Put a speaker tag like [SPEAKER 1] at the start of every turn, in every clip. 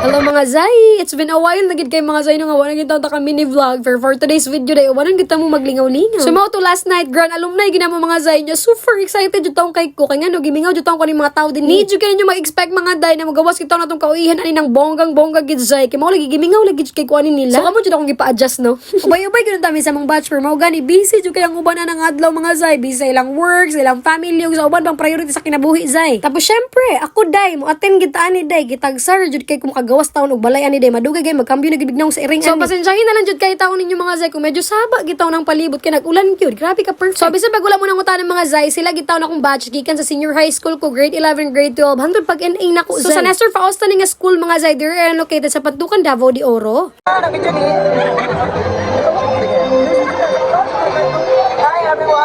[SPEAKER 1] Hello mga Zay! It's been a while na gid kay mga Zay no nga wala gid ta mini vlog for today's video day. Wala gid ta mo maglingaw-lingaw. So mao to last night grand alumni ginamo mga Zay nya super excited jud taong kay ko kay ngano gimingaw jud taong ko ni mga tao din. Need jud kay ninyo mag-expect mga Day na magawas kita natong kauihan ani nang bonggang-bongga gid Zay. Kay mao lagi gimingaw lagi jud kay ko ani nila. So kamo jud akong gipa-adjust no. Ubay-ubay gid ta mi sa mong batch for mao gani busy jud kay ang uban na ng adlaw mga Zay. Busy sa ilang work, sa ilang family ug sa uban bang priority sa kinabuhi Zay. Tapos syempre ako Day mo attend gid ta ani Day gitagsar jud kay ko makagawas taon og balay ani Day madugay gay magkambyo na gibignaw sa iring. So pasensyahin na lang jud kay taon ninyo mga Zay kung medyo saba gitaw ng palibot kay nag-ulan gyud. Grabe ka perfect. So bisan pag wala mo nang utanan mga Zay, sila gitaw na akong batch gikan sa senior high school ko grade 11 grade 12 hangtod pag NA nako Zay. So sa Nestor Fausta ni nga school mga Zay dire located sa Pantukan Davao de Oro.
[SPEAKER 2] Hi everyone!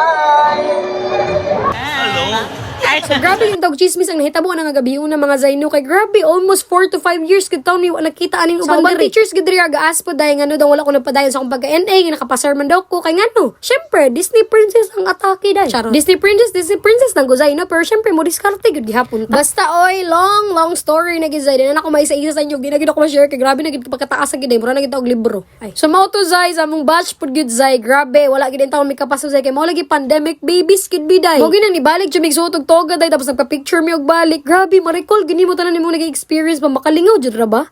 [SPEAKER 1] So grabe yung tawag chismis ang nahitabo na nga gabi una mga Zay no kay grabe almost 4 to 5 years gid taon ni wala nakita aning ubang teachers gid diri gaas po dahil ngano daw wala ko nagpadayon sa akong pagka-NA nga nakapasar man daw ko kay ngano syempre Disney princess ang atake dai. Disney princess nang guzay no pero syempre mo diskarte gid gihapon ta. Basta oy long story na gid Zay na ako maisa-isa sa inyo ginagid ako ma-share kay grabe na gid pagkataas gid mura na gid og libro. Ay so mao to Zay sa among batch pud gid Zay grabe wala gid taon mi kapaso Zay kay mao lagi pandemic babies gid biday. Mo ginang nibalik jud mig suot og toga Day tapos nagpa-picture mi og balik. Grabe, ma-recall gini mo tanan nimo nag-experience pa makalingaw jud ra ba?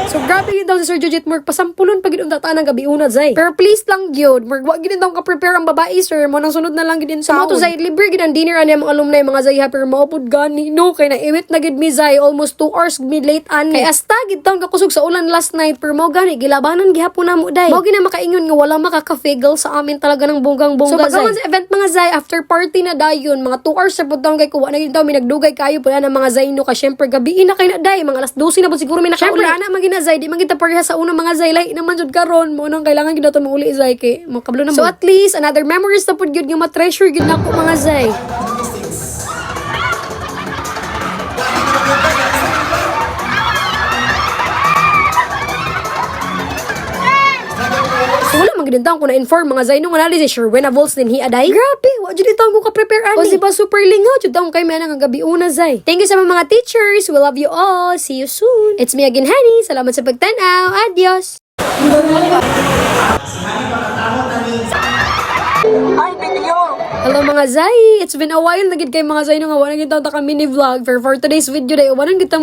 [SPEAKER 1] So grabe yun daw si Sir Jujit Morg pasampulon pag yun tataan ng gabi una Zay. Pero please lang gyud Morg wag gid daw ka-prepare ang babae sir mo nang sunod na lang gid sa moto Zay libre gid ang dinner ani ang alumni mga Zay ha pero maupod gani no kay na iwit na gid mi Zay almost 2 hours mid late ani. Kay hasta gid taon kakusog sa ulan last night pero mao gani gilabanan gihapon namo Day. Mao gina makaingon nga wala makaka-figgle sa amin talaga ng bonggang-bongga Zay. So pagkaman sa event mga Zay after party na dayon mga 2 hours sa pud taon kay kuha na gid taw mi nagdugay kayo pud ng mga Zay no ka syempre gabi na kay na Day mga alas 12 na pud siguro mi nakauli. Syempre ana magina Zay di man kita sa unang mga Zay lahi naman jud karon mo nang kailangan gid nato mauli Zay kay makablo na mo. So at least another memories na pud gyud nga ma-treasure gyud nako mga Zay. So wala magidintang ko na inform mga Zay nung anali si Sherwin Avols din hi aday. Grabe, wa jud itong ko ka-prepare ani. O diba super lingaw jud taong kay may nga gabi una Zay. Thank you sa mga teachers. We love you all. See you soon. It's me again Honey. Salamat sa pagtanaw. Adios.
[SPEAKER 2] Hi video!
[SPEAKER 1] Hello mga Zay. It's been a while na gid kay mga Zay no nga wala gid ta mini vlog for today's video day. Wala gid ta